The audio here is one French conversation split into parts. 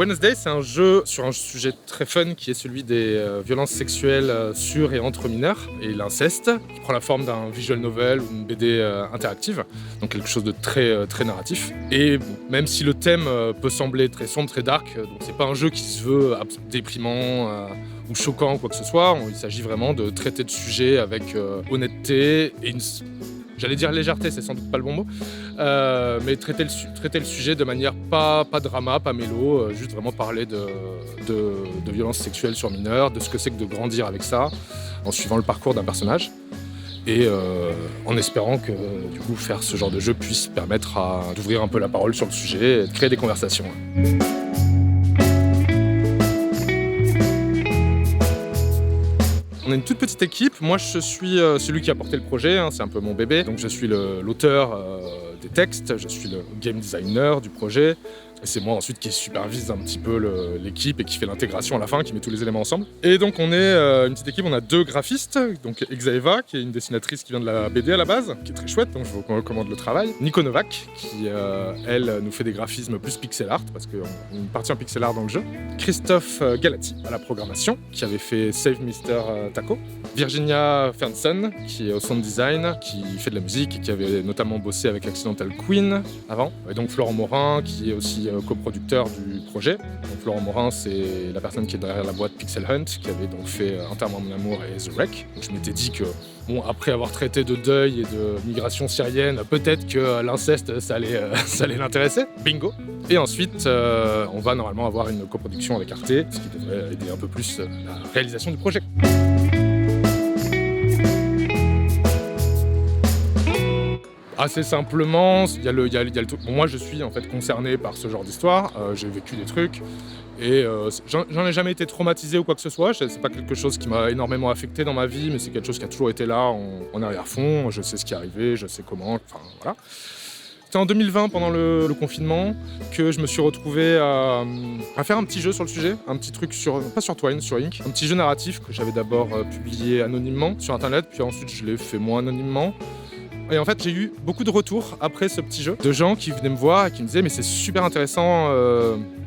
Wednesday, c'est un jeu sur un sujet très fun qui est celui des violences sexuelles sur et entre mineurs et l'inceste, qui prend la forme d'un visual novel ou une BD interactive, donc quelque chose de très narratif. Et bon, même si le thème peut sembler très sombre, très dark, donc c'est pas un jeu qui se veut déprimant ou choquant ou quoi que ce soit. Il s'agit vraiment de traiter de sujets avec honnêteté et j'allais dire légèreté, c'est sans doute pas le bon mot, mais traiter le sujet de manière pas drama, pas mélo, juste vraiment parler de violences sexuelles sur mineurs, de ce que c'est que de grandir avec ça, en suivant le parcours d'un personnage, et en espérant que du coup faire ce genre de jeu puisse permettre d'ouvrir un peu la parole sur le sujet et de créer des conversations. On est une toute petite équipe. Moi, je suis celui qui a porté le projet, c'est un peu mon bébé. Donc, je suis l'auteur des textes, je suis le game designer du projet. Et c'est moi ensuite qui supervise un petit peu l'équipe et qui fait l'intégration à la fin, qui met tous les éléments ensemble. Et donc on est une petite équipe, on a 2 graphistes, donc Xaeva qui est une dessinatrice qui vient de la BD à la base, qui est très chouette, donc je vous recommande le travail. Nico Novak qui elle nous fait des graphismes plus pixel art, parce qu'on a une partie en pixel art dans le jeu. Christophe Galati à la programmation, qui avait fait Save Mr. Taco. Virginia Fernson qui est au sound design, qui fait de la musique et qui avait notamment bossé avec Accidental Queen avant. Et donc Florent Morin qui est aussi coproducteur du projet. Donc Florent Morin, c'est la personne qui est derrière la boîte Pixel Hunt, qui avait donc fait Enterrement de mon amour et The Wreck. Donc je m'étais dit que, bon, après avoir traité de deuil et de migration syrienne, peut-être que l'inceste, ça allait l'intéresser. Bingo. Et ensuite, on va normalement avoir une coproduction avec Arte, ce qui devrait aider un peu plus la réalisation du projet. Assez simplement, il y a le truc. Moi, je suis en fait concerné par ce genre d'histoire. J'ai vécu des trucs et j'en ai jamais été traumatisé ou quoi que ce soit. C'est pas quelque chose qui m'a énormément affecté dans ma vie, mais c'est quelque chose qui a toujours été là en arrière-fond. Je sais ce qui est arrivé, je sais comment. Enfin voilà. C'était en 2020, pendant le confinement, que je me suis retrouvé à faire un petit jeu sur le sujet, un petit truc pas sur Twine, sur Ink, un petit jeu narratif que j'avais d'abord publié anonymement sur internet, puis ensuite je l'ai fait moins anonymement. Et en fait, j'ai eu beaucoup de retours après ce petit jeu, de gens qui venaient me voir et qui me disaient « mais c'est super intéressant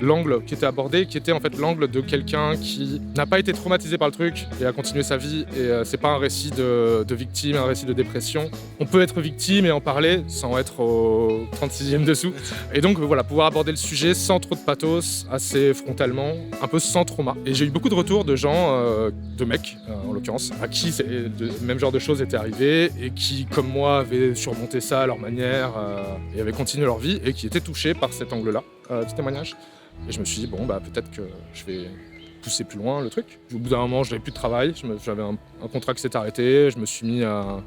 l'angle qui était abordé, qui était en fait l'angle de quelqu'un qui n'a pas été traumatisé par le truc et a continué sa vie. Et c'est pas un récit de victime, un récit de dépression. On peut être victime et en parler sans être au 36e dessous. Et donc voilà, pouvoir aborder le sujet sans trop de pathos, assez frontalement, un peu sans trauma. Et j'ai eu beaucoup de retours de gens, de mecs en l'occurrence, à qui le même genre de choses était arrivé et qui, comme moi, avaient surmonté ça à leur manière et avaient continué leur vie et qui étaient touchés par cet angle-là du témoignage. Et je me suis dit, bon, bah peut-être que je vais pousser plus loin le truc. Au bout d'un moment, je n'avais plus de travail, j'avais un contrat qui s'est arrêté, je me suis mis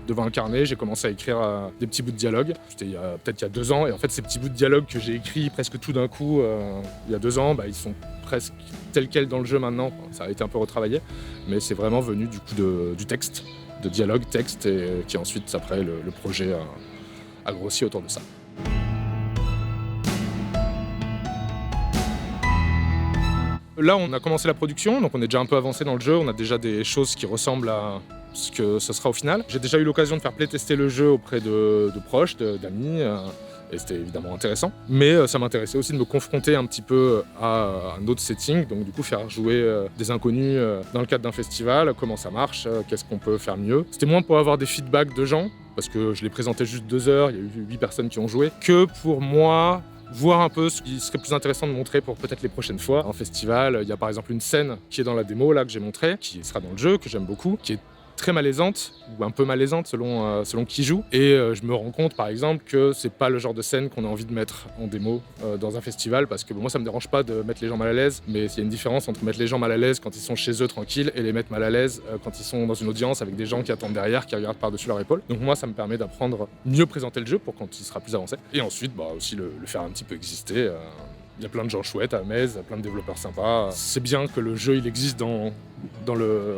devant un carnet, j'ai commencé à écrire des petits bouts de dialogue. C'était peut-être il y a 2 ans, et en fait ces petits bouts de dialogue que j'ai écrits presque tout d'un coup il y a 2 ans, bah, ils sont presque tels quels dans le jeu maintenant. Ça a été un peu retravaillé, mais c'est vraiment venu du coup du texte, de dialogue, texte, et qui ensuite, après, le projet a grossi autour de ça. Là, on a commencé la production, donc on est déjà un peu avancé dans le jeu, on a déjà des choses qui ressemblent à ce que ce sera au final. J'ai déjà eu l'occasion de faire playtester le jeu auprès de proches, d'amis, et c'était évidemment intéressant. Mais ça m'intéressait aussi de me confronter un petit peu à un autre setting, donc du coup faire jouer des inconnus dans le cadre d'un festival, comment ça marche, qu'est-ce qu'on peut faire mieux. C'était moins pour avoir des feedbacks de gens, parce que je les présentais juste 2 heures, il y a eu 8 personnes qui ont joué, que pour moi, voir un peu ce qui serait plus intéressant de montrer pour peut-être les prochaines fois. En festival, il y a par exemple une scène qui est dans la démo là que j'ai montrée, qui sera dans le jeu, que j'aime beaucoup, qui est très malaisante, ou un peu malaisante selon qui joue. Et je me rends compte par exemple que c'est pas le genre de scène qu'on a envie de mettre en démo dans un festival, parce que moi ça me dérange pas de mettre les gens mal à l'aise, mais il y a une différence entre mettre les gens mal à l'aise quand ils sont chez eux tranquilles et les mettre mal à l'aise quand ils sont dans une audience avec des gens qui attendent derrière, qui regardent par-dessus leur épaule. Donc moi ça me permet d'apprendre mieux présenter le jeu pour quand il sera plus avancé. Et ensuite aussi le faire un petit peu exister. Il y a plein de gens chouettes à Metz, plein de développeurs sympas. C'est bien que le jeu il existe dans le...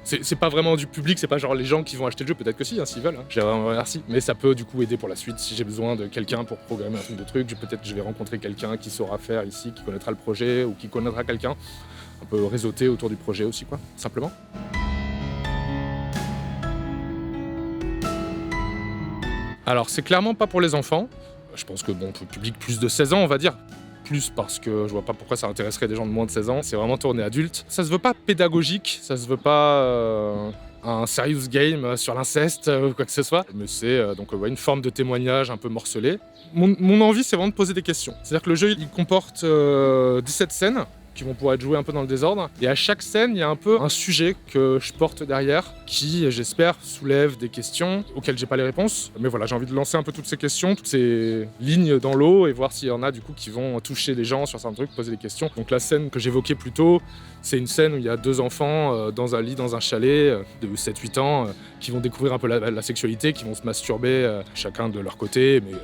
C'est pas vraiment du public, c'est pas genre les gens qui vont acheter le jeu, peut-être que si, s'ils veulent, j'ai vraiment merci. Mais ça peut du coup aider pour la suite, si j'ai besoin de quelqu'un pour programmer un truc de truc, peut-être que je vais rencontrer quelqu'un qui saura faire ici, qui connaîtra le projet, ou qui connaîtra quelqu'un. Un peu réseauter autour du projet aussi, quoi, simplement. Alors c'est clairement pas pour les enfants. Je pense que public plus de 16 ans, on va dire. plus parce que je vois pas pourquoi ça intéresserait des gens de moins de 16 ans. C'est vraiment tourné adulte. Ça se veut pas pédagogique, ça se veut pas un serious game sur l'inceste ou quoi que ce soit. Mais c'est donc une forme de témoignage un peu morcelé. Mon envie, c'est vraiment de poser des questions. C'est-à-dire que le jeu, il comporte 17 scènes qui vont pouvoir être jouées un peu dans le désordre. Et à chaque scène, il y a un peu un sujet que je porte derrière qui, j'espère, soulève des questions auxquelles j'ai pas les réponses. Mais voilà, j'ai envie de lancer un peu toutes ces questions, toutes ces lignes dans l'eau et voir s'il y en a du coup qui vont toucher les gens sur certains trucs, poser des questions. Donc la scène que j'évoquais plus tôt, c'est une scène où il y a 2 enfants dans un lit, dans un chalet de 7-8 ans qui vont découvrir un peu la sexualité, qui vont se masturber chacun de leur côté, mais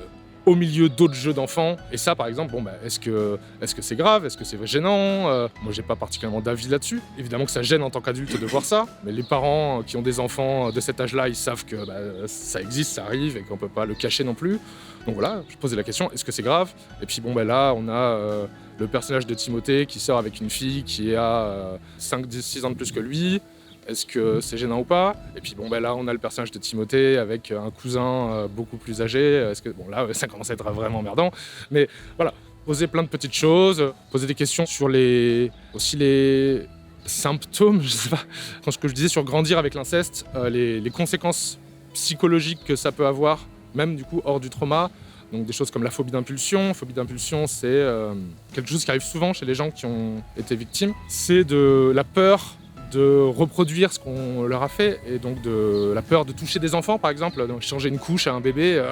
au milieu d'autres jeux d'enfants. Et ça, par exemple, est-ce que c'est grave? Est-ce que c'est gênant? Moi, j'ai pas particulièrement d'avis là-dessus. Évidemment que ça gêne en tant qu'adulte de voir ça, mais les parents qui ont des enfants de cet âge-là, ils savent que ça existe, ça arrive, et qu'on peut pas le cacher non plus. Donc voilà, je posais la question, est-ce que c'est grave? Et puis là, on a le personnage de Timothée qui sort avec une fille qui a 5-6 ans de plus que lui. Est-ce que c'est gênant ou pas? Et puis là, on a le personnage de Timothée avec un cousin beaucoup plus âgé. Est-ce que là, ça commence à être vraiment emmerdant. Mais voilà, poser plein de petites choses, poser des questions sur les symptômes, je sais pas. Quand ce que je disais sur grandir avec l'inceste, les conséquences psychologiques que ça peut avoir, même du coup hors du trauma. Donc des choses comme la phobie d'impulsion. Phobie d'impulsion, c'est quelque chose qui arrive souvent chez les gens qui ont été victimes. C'est de la peur de reproduire ce qu'on leur a fait, et donc de la peur de toucher des enfants, par exemple, donc changer une couche à un bébé,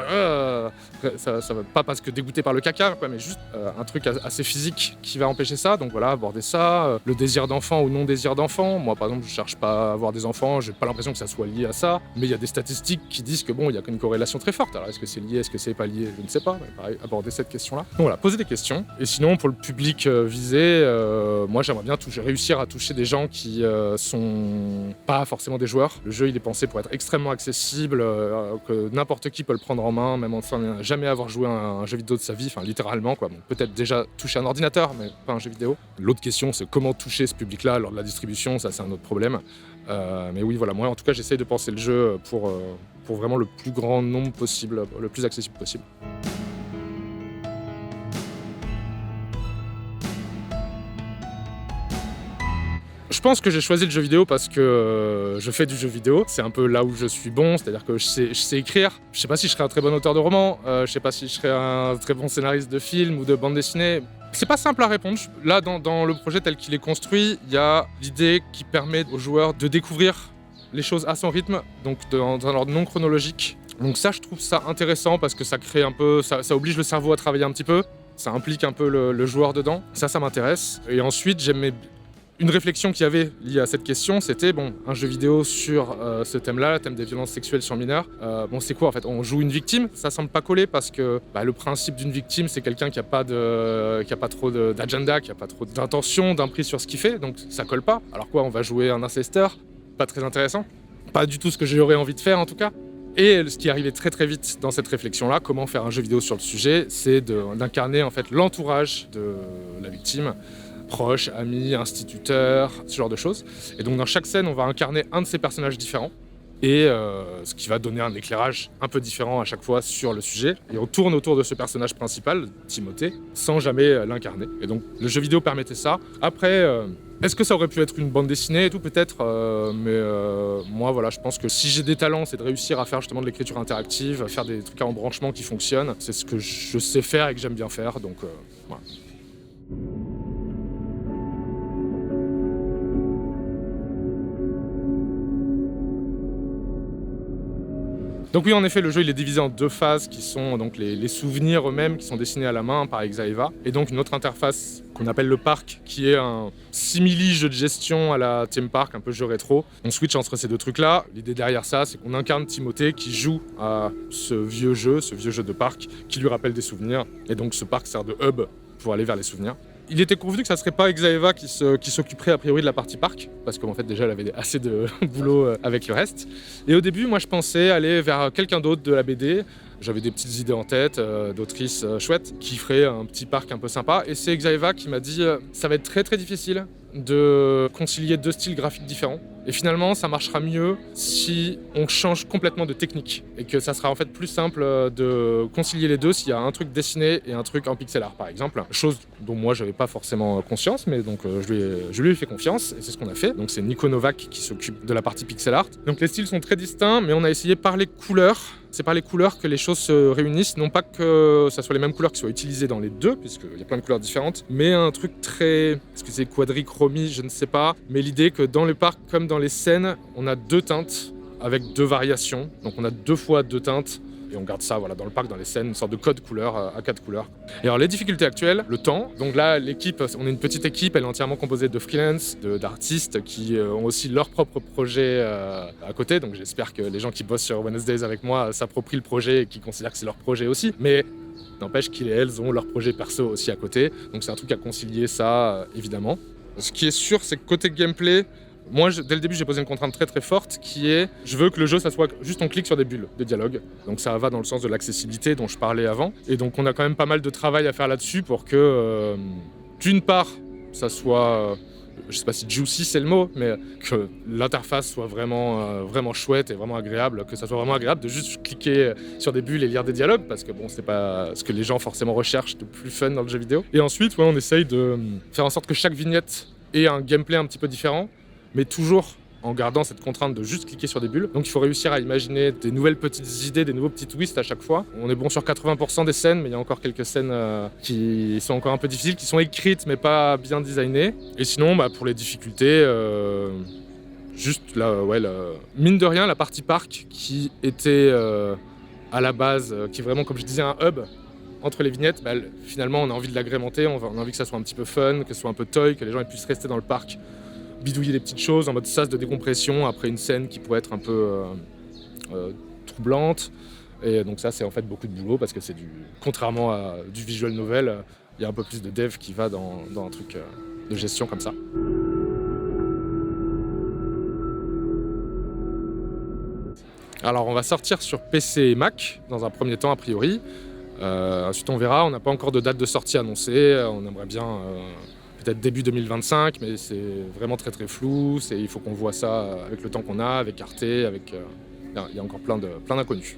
ça va pas parce que dégoûté par le caca, mais juste un truc assez physique qui va empêcher ça. Donc voilà, aborder ça, le désir d'enfant ou non désir d'enfant. Moi, par exemple, je cherche pas à avoir des enfants, j'ai pas l'impression que ça soit lié à ça, mais il y a des statistiques qui disent que il y a une corrélation très forte. Alors est-ce que c'est lié, est-ce que c'est pas lié, je ne sais pas, mais pareil, aborder cette question-là. Donc voilà, poser des questions. Et sinon, pour le public visé, moi j'aimerais bien réussir à toucher des gens qui sont pas forcément des joueurs. Le jeu, il est pensé pour être extrêmement accessible, que n'importe qui peut le prendre en main, même sans jamais avoir joué un jeu vidéo de sa vie, enfin littéralement quoi. Peut-être déjà toucher un ordinateur, mais pas un jeu vidéo. L'autre question, c'est comment toucher ce public-là lors de la distribution, ça c'est un autre problème. Mais oui, voilà, moi en tout cas, j'essaye de penser le jeu pour vraiment le plus grand nombre possible, le plus accessible possible. Je pense que j'ai choisi le jeu vidéo parce que je fais du jeu vidéo. C'est un peu là où je suis bon, c'est-à-dire que je sais écrire. Je sais pas si je serai un très bon auteur de roman, je sais pas si je serai un très bon scénariste de film ou de bande dessinée. C'est pas simple à répondre. Là, dans le projet tel qu'il est construit, il y a l'idée qui permet aux joueurs de découvrir les choses à son rythme, donc dans un ordre non chronologique. Donc ça, je trouve ça intéressant parce que ça crée un peu, ça oblige le cerveau à travailler un petit peu. Ça implique un peu le joueur dedans. Ça m'intéresse. Et ensuite, une réflexion qu'il y avait liée à cette question, c'était un jeu vidéo sur ce thème-là, le thème des violences sexuelles sur mineurs. C'est quoi en fait? On joue une victime, ça semble pas coller parce que le principe d'une victime, c'est quelqu'un qui a pas trop d'agenda, qui a pas trop d'intention, d'emprise sur ce qu'il fait, donc ça colle pas. Alors quoi, on va jouer un incesteur? Pas très intéressant. Pas du tout ce que j'aurais envie de faire en tout cas. Et ce qui est arrivé très très vite dans cette réflexion-là, comment faire un jeu vidéo sur le sujet, c'est d'incarner en fait l'entourage de la victime, proches, amis, instituteurs, ce genre de choses. Et donc dans chaque scène, on va incarner un de ces personnages différents, et ce qui va donner un éclairage un peu différent à chaque fois sur le sujet. Et on tourne autour de ce personnage principal, Timothée, sans jamais l'incarner. Et donc le jeu vidéo permettait ça. Après, est-ce que ça aurait pu être une bande dessinée et tout peut-être, mais moi voilà, je pense que si j'ai des talents, c'est de réussir à faire justement de l'écriture interactive, à faire des trucs à embranchement qui fonctionnent. C'est ce que je sais faire et que j'aime bien faire, donc voilà. Donc oui, en effet, le jeu il est divisé en 2 phases qui sont donc les souvenirs eux-mêmes qui sont dessinés à la main par Exaeva, et donc une autre interface qu'on appelle le parc, qui est un simili-jeu de gestion à la theme park, un peu jeu rétro. On switch entre ces 2 trucs-là. L'idée derrière ça, c'est qu'on incarne Timothée qui joue à ce vieux jeu de parc qui lui rappelle des souvenirs. Et donc ce parc sert de hub pour aller vers les souvenirs. Il était convenu que ça serait pas Exaeva qui s'occuperait a priori de la partie parc, parce qu'en fait déjà elle avait assez de boulot avec le reste. Et au début, moi je pensais aller vers quelqu'un d'autre de la BD. J'avais des petites idées en tête d'autrices chouettes qui feraient un petit parc un peu sympa. Et c'est Exaeva qui m'a dit ça va être très très difficile de concilier deux styles graphiques différents. Et finalement, ça marchera mieux si on change complètement de technique. Et que ça sera en fait plus simple de concilier les deux s'il y a un truc dessiné et un truc en pixel art, par exemple. Chose dont moi, j'avais pas forcément conscience, mais donc je lui ai fait confiance et c'est ce qu'on a fait. Donc c'est Nico Novak qui s'occupe de la partie pixel art. Donc les styles sont très distincts, mais on a essayé par les couleurs. C'est par les couleurs que les choses se réunissent. Non pas que ça soit les mêmes couleurs qui soient utilisées dans les deux, puisqu'il y a plein de couleurs différentes, mais un truc très... Est-ce que c'est quadrichromie? Je ne sais pas. Mais l'idée que dans le parc, comme dans les scènes, on a deux teintes avec deux variations. Donc on a 2 fois 2 teintes. Et on garde ça voilà, dans le parc, dans les scènes, une sorte de code couleur à 4 couleurs. Et alors les difficultés actuelles, le temps. Donc là, l'équipe, on est une petite équipe, elle est entièrement composée de freelance, d'artistes qui ont aussi leur propre projet à côté. Donc j'espère que les gens qui bossent sur Wednesdays avec moi s'approprient le projet et qui considèrent que c'est leur projet aussi. Mais n'empêche qu'ils et elles ont leur projet perso aussi à côté. Donc c'est un truc à concilier ça, évidemment. Ce qui est sûr, c'est que côté gameplay, moi, dès le début, j'ai posé une contrainte très très forte qui est je veux que le jeu, ça soit juste on clique sur des bulles de dialogue. Donc ça va dans le sens de l'accessibilité dont je parlais avant. Et donc on a quand même pas mal de travail à faire là-dessus pour que, d'une part, ça soit, je sais pas si juicy c'est le mot, mais que l'interface soit vraiment chouette et vraiment agréable, que ça soit vraiment agréable de juste cliquer sur des bulles et lire des dialogues, parce que bon, c'est pas ce que les gens forcément recherchent de plus fun dans le jeu vidéo. Et ensuite, ouais, on essaye de faire en sorte que chaque vignette ait un gameplay un petit peu différent, mais toujours en gardant cette contrainte de juste cliquer sur des bulles. Donc il faut réussir à imaginer des nouvelles petites idées, des nouveaux petits twists à chaque fois. On est bon sur 80% des scènes, mais il y a encore quelques scènes qui sont encore un peu difficiles, qui sont écrites mais pas bien designées. Et sinon, pour les difficultés, juste là, mine de rien, la partie parc qui était à la base, qui est vraiment, comme je disais, un hub entre les vignettes, finalement on a envie de l'agrémenter, on a envie que ça soit un petit peu fun, que ce soit un peu toy, que les gens puissent rester dans le parc, bidouiller des petites choses en mode sas de décompression après une scène qui pourrait être un peu troublante. Et donc ça, c'est en fait beaucoup de boulot parce que contrairement à du visual novel, il y a un peu plus de dev qui va dans un truc de gestion comme ça. Alors on va sortir sur PC et Mac dans un premier temps a priori. Ensuite on verra, on n'a pas encore de date de sortie annoncée, on aimerait bien peut-être début 2025, mais c'est vraiment très très flou, il faut qu'on voit ça avec le temps qu'on a, avec Arte, il y a encore plein d'inconnus.